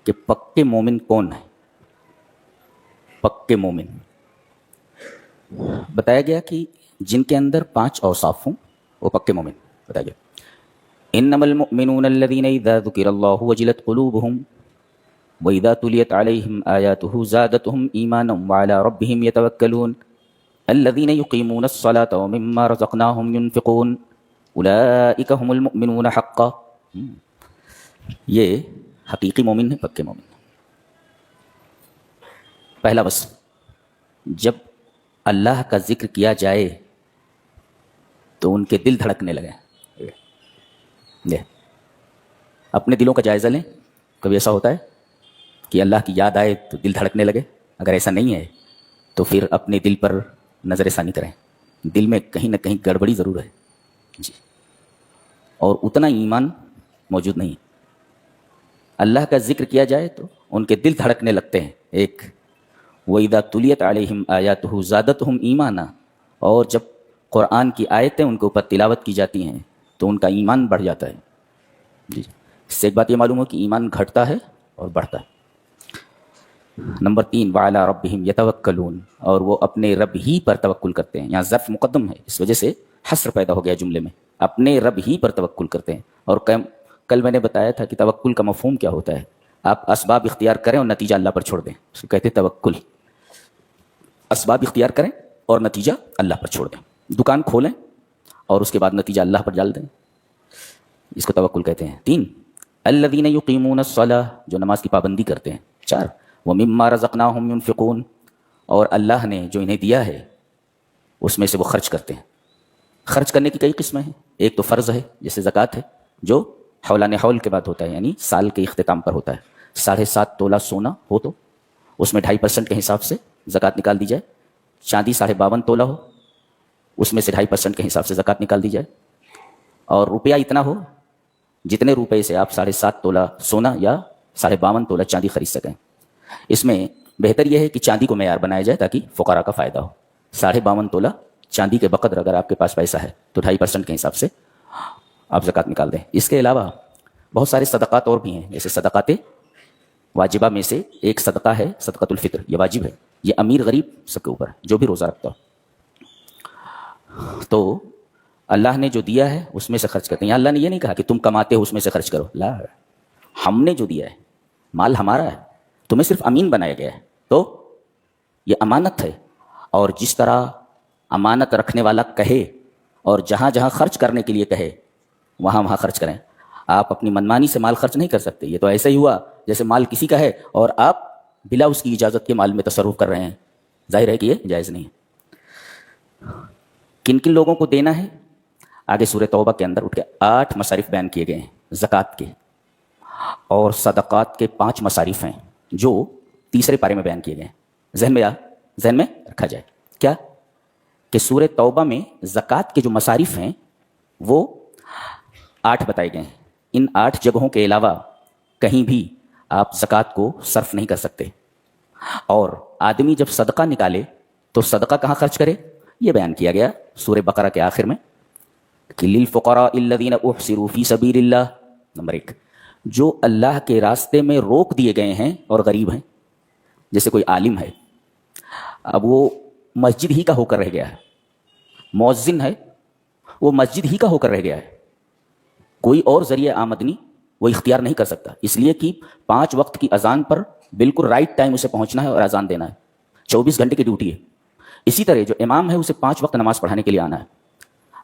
کہ پکے مومن کون ہے. پکے مومن بتایا گیا کہ جن کے اندر 5 اوصاف ہوں وہ پکے مومن بتایا گیا. انما المؤمنون الذين اذا ذكر الله وجلت قلوبهم واذا تليت عليهم اياته زادتهم ايمانا وعلى ربهم يتوكلون الذين يقيمون الصلاة ومما رزقناهم ينفقون اولئك هم المؤمنون حقا. یہ حقیقی مومن ہے, پکے مومن. پہلا بس جب اللہ کا ذکر کیا جائے تو ان کے دل دھڑکنے لگے. اپنے دلوں کا جائزہ لیں. کبھی ایسا ہوتا ہے کہ اللہ کی یاد آئے تو دل دھڑکنے لگے؟ اگر ایسا نہیں ہے تو پھر اپنے دل پر نظر ثانی کریں. دل میں کہیں نہ کہیں گڑبڑی ضرور ہے جی, اور اتنا ایمان موجود نہیں. اللہ کا ذکر کیا جائے تو ان کے دل دھڑکنے لگتے ہیں. ایک وَإِذَا تُلِيَتْ عَلَيْهِمْ آيَاتُهُ زَادَتْهُمْ إِيمَانًا, اور جب قرآن کی آیتیں ان کے اوپر تلاوت کی جاتی ہیں تو ان کا ایمان بڑھ جاتا ہے جی. اس سے ایک بات یہ معلوم ہو کہ ایمان گھٹتا ہے اور بڑھتا ہے. نمبر 3 وَعَلَىٰ رَبِّهِمْ يَتَوَكَّلُونَ, اور وہ اپنے رب ہی پر توکل کرتے ہیں. یہاں ظرف مقدم ہے, اس وجہ سے حصر پیدا ہو گیا جملے میں. اپنے رب ہی پر توکل کرتے ہیں. اور کل میں نے بتایا تھا کہ توکل کا مفہوم کیا ہوتا ہے. آپ اسباب اختیار کریں اور نتیجہ اللہ پر چھوڑ دیں, اس کو کہتے ہیں توکل. اسباب اختیار کریں اور نتیجہ اللہ پر چھوڑ دیں. دکان کھولیں اور اس کے بعد نتیجہ اللہ پر ڈال دیں, اس کو توکل کہتے ہیں. 3 الذین یقیمون الصلاۃ, جو نماز کی پابندی کرتے ہیں. 4 ومما رزقناہم ینفقون, اور اللہ نے جو انہیں دیا ہے اس میں سے وہ خرچ کرتے ہیں. خرچ کرنے کی کئی قسمیں ہیں. ایک تو فرض ہے جیسے زکوٰۃ ہے, جو حولان حول کے بعد ہوتا ہے, یعنی سال کے اختتام پر ہوتا ہے. 7.5 تولہ سونا ہو تو اس میں 2.5% کے حساب سے زکوٰۃ نکال دی جائے. چاندی 52.5 تولہ ہو, اس میں سے 2.5% کے حساب سے زکوٰۃ نکال دی جائے. اور روپیہ اتنا ہو جتنے روپے سے آپ 7.5 تولہ سونا یا 52.5 تولہ چاندی خرید سکیں. اس میں بہتر یہ ہے کہ چاندی کو معیار بنایا جائے تاکہ فقراء کا فائدہ ہو. 52.5 تولہ چاندی کے بقدر اگر آپ کے پاس پیسہ ہے تو 2.5% کے حساب سے آپ زکوٰۃ نکال دیں. اس کے علاوہ بہت سارے صدقات اور بھی ہیں, جیسے صدقات واجبہ میں سے ایک صدقہ ہے صدقۃ الفطر. یہ واجب ہے, یہ امیر غریب سب کے اوپر جو بھی روزہ رکھتا ہو. تو اللہ نے جو دیا ہے اس میں سے خرچ کرتے ہیں. اللہ نے یہ نہیں کہا کہ تم کماتے ہو اس میں سے خرچ کرو, لا, ہم نے جو دیا ہے مال ہمارا ہے, تمہیں صرف امین بنایا گیا ہے, تو یہ امانت ہے. اور جس طرح امانت رکھنے والا کہے اور جہاں جہاں خرچ کرنے کے لیے کہے وہاں وہاں خرچ کریں. آپ اپنی منمانی سے مال خرچ نہیں کر سکتے. یہ تو ایسا ہی ہوا جیسے مال کسی کا ہے اور آپ بلا اس کی اجازت کے مال میں تصرف کر رہے ہیں. ظاہر ہے کہ یہ جائز نہیں ہے. کن کن لوگوں کو دینا ہے آگے سورہ توبہ کے اندر اٹھ کے 8 مصارف بیان کیے گئے ہیں زکوٰۃ کے, اور صدقات کے 5 مصارف ہیں جو تیسرے پارے میں بیان کیے گئے ہیں. ذہن میں رکھا جائے کیا کہ سورہ توبہ میں زکوٰۃ کے جو مصارف ہیں وہ 8 بتائے گئے ہیں. ان 8 جگہوں کے علاوہ کہیں بھی آپ زکوٰۃ کو صرف نہیں کر سکتے. اور آدمی جب صدقہ نکالے تو صدقہ کہاں خرچ کرے یہ بیان کیا گیا سورہ بقرہ کے آخر میں کہ للفقراء الذین احصروا فی سبیل اللہ. نمبر 1, جو اللہ کے راستے میں روک دیے گئے ہیں اور غریب ہیں. جیسے کوئی عالم ہے, اب وہ مسجد ہی کا ہو کر رہ گیا ہے, مؤذن ہے وہ مسجد ہی کا ہو کر رہ گیا ہے, کوئی اور ذریعہ آمدنی وہ اختیار نہیں کر سکتا, اس لیے کہ 5 وقت کی اذان پر بالکل رائٹ ٹائم اسے پہنچنا ہے اور اذان دینا ہے. 24 گھنٹے کی ڈیوٹی ہے. اسی طرح جو امام ہے اسے 5 وقت نماز پڑھانے کے لیے آنا ہے.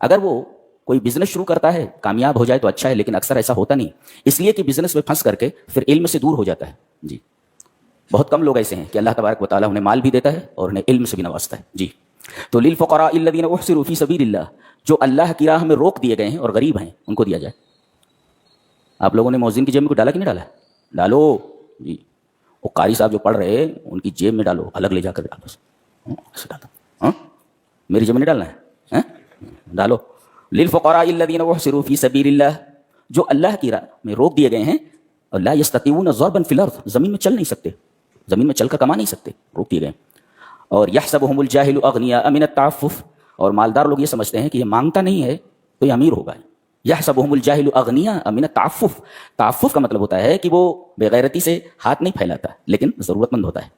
اگر وہ کوئی بزنس شروع کرتا ہے کامیاب ہو جائے تو اچھا ہے, لیکن اکثر ایسا ہوتا نہیں, اس لیے کہ بزنس میں پھنس کر کے پھر علم سے دور ہو جاتا ہے. جی, بہت کم لوگ ایسے ہیں کہ اللہ تبارک و تعالیٰ انہیں مال بھی دیتا ہے اور انہیں علم سے بھی نوازتا ہے. جی, تو للفقراء الذین احصروا فی سبیل اللہ, جو اللہ کی راہ میں روک دیے گئے ہیں اور غریب ہیں ان کو دیا جائے. آپ لوگوں نے مؤذن کی جیب میں کو ڈالا کہ نہیں ڈالا؟ ڈالو جی. وہ قاری صاحب جو پڑھ رہے ہیں ان کی جیب میں ڈالو, الگ لے جا کر ڈالو. میری جیب میں نہیں ڈالنا ہے, ڈالو. للفقراء الذین احصروا فی سبیل اللہ, جو اللہ کی راہ میں روک دیے گئے ہیں اور لا یستطیعون ضربا فی الارض, زمین میں چل نہیں سکتے, زمین میں چل کر کما نہیں سکتے, روک دیے گئے. اور یحسبهم الجاہل اغنیاء من التعفف, اور مالدار لوگ یہ سمجھتے ہیں کہ یہ مانگتا نہیں ہے تو یہ امیر ہوگا. یحسبهم الجاہل اغنیاء من التعفف، تعفف کا مطلب ہوتا ہے کہ وہ بے غیرتی سے ہاتھ نہیں پھیلاتا لیکن ضرورت مند ہوتا ہے،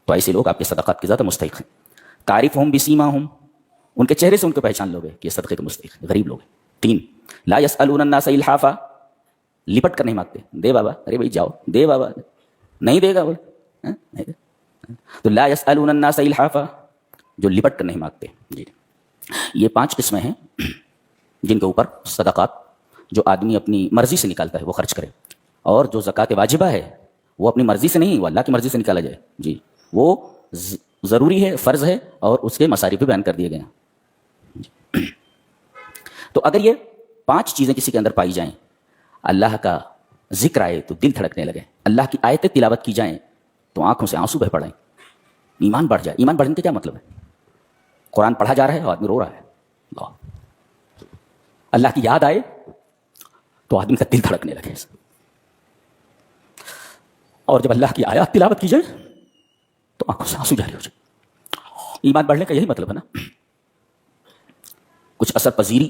تو ایسے لوگ آپ کے صدقات کے زیادہ مستحق ہیں۔ تعرفهم بسیماهم، ان کے چہرے سے ان کو پہچان لوگے کہ یہ صدقے کے مستحق ہیں، غریب لوگ ہیں۔ 3 لا يسألون الناس الحافا، لپٹ کر نہیں مانگتے، دے بابا، ارے بھائی جاؤ دے بابا، نہیں دے گا بولے، تو لا يسألون الناس الحافا، جو لپٹ کر نہیں مانگتے۔ جی یہ 5 قسمیں ہیں جن کے اوپر صدقات جو آدمی اپنی مرضی سے نکالتا ہے وہ خرچ کرے، اور جو زکوٰۃ واجبہ ہے وہ اپنی مرضی سے نہیں، وہ اللہ کی مرضی سے نکالا جائے۔ جی وہ ضروری ہے، فرض ہے، اور اس کے مصارف بھی بیان کر دیے گئے ہیں۔ تو اگر یہ 5 چیزیں کسی کے اندر پائی جائیں، اللہ کا ذکر آئے تو دل دھڑکنے لگے، اللہ کی آیتیں تلاوت کی جائیں تو آنکھوں سے آنسو بہہ پڑیں، ایمان بڑھ جائے۔ ایمان بڑھنے کا کیا مطلب ہے؟ قرآن پڑھا جا رہا ہے اور آدمی رو رہا ہے، اللہ کی یاد آئے تو آدمی کا دل دھڑکنے لگے، اور جب اللہ کی آیات تلاوت کی جائے تو آنکھوں سے آنسو جاری ہو جائے۔ ایمان بڑھنے کا یہی مطلب ہے نا، کچھ اثر پذیری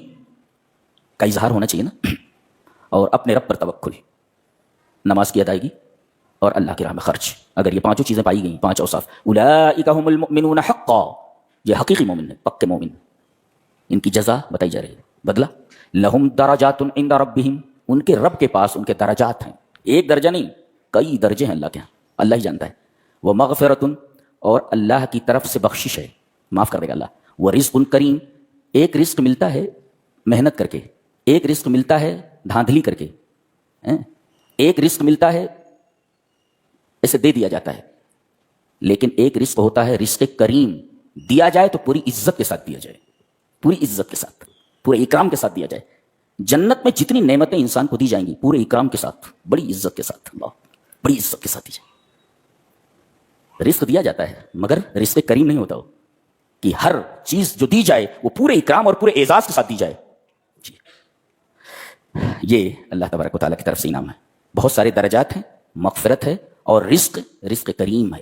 کا اظہار ہونا چاہیے نا، اور اپنے رب پر توکل، نماز کی ادائیگی اور اللہ کی راہ میں خرچ۔ اگر یہ 5 چیزیں پائی گئیں، 5 اوصاف، اولئک هم المؤمنون حقا، یہ حقیقی مومن ہیں، پکے مومن، ان کی جزا بتائی جا رہی ہے، بدلہ۔ لہم درجات عند ربہم، ان کے رب کے پاس ان کے درجات ہیں، ایک درجہ نہیں، کئی درجے ہیں اللہ کے ہاں، اللہ ہی جانتا ہے۔ وہ مغفرۃ، اور اللہ کی طرف سے بخشش ہے، معاف کر دے گا اللہ۔ وہ رزق کریم، ایک رزق ملتا ہے محنت کر کے، ایک رزق ملتا ہے دھاندلی کر کے، ایک رزق ملتا ہے اسے دے دیا جاتا ہے، لیکن ایک رزق ہوتا ہے رزق کریم، دیا جائے تو پوری عزت کے ساتھ دیا جائے، پوری عزت کے ساتھ، پورے اکرام کے ساتھ دیا جائے۔ جنت میں جتنی نعمتیں انسان کو دی جائیں گی پورے اکرام کے ساتھ، بڑی عزت کے ساتھ، اللہ بڑی عزت کے ساتھ دی جائے۔ رزق دیا جاتا ہے مگر رزق کریم نہیں ہوتا، وہ کہ ہر چیز جو دی جائے وہ پورے اکرام اور پورے اعزاز کے ساتھ دی جائے۔ جی یہ اللہ تبارک و تعالیٰ کی طرف سے انعام ہے۔ بہت سارے درجات ہیں، مغفرت ہے، اور رزق کریم ہے،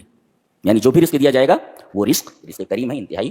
یعنی جو بھی رزق دیا جائے گا وہ رزق کریم ہے، انتہائی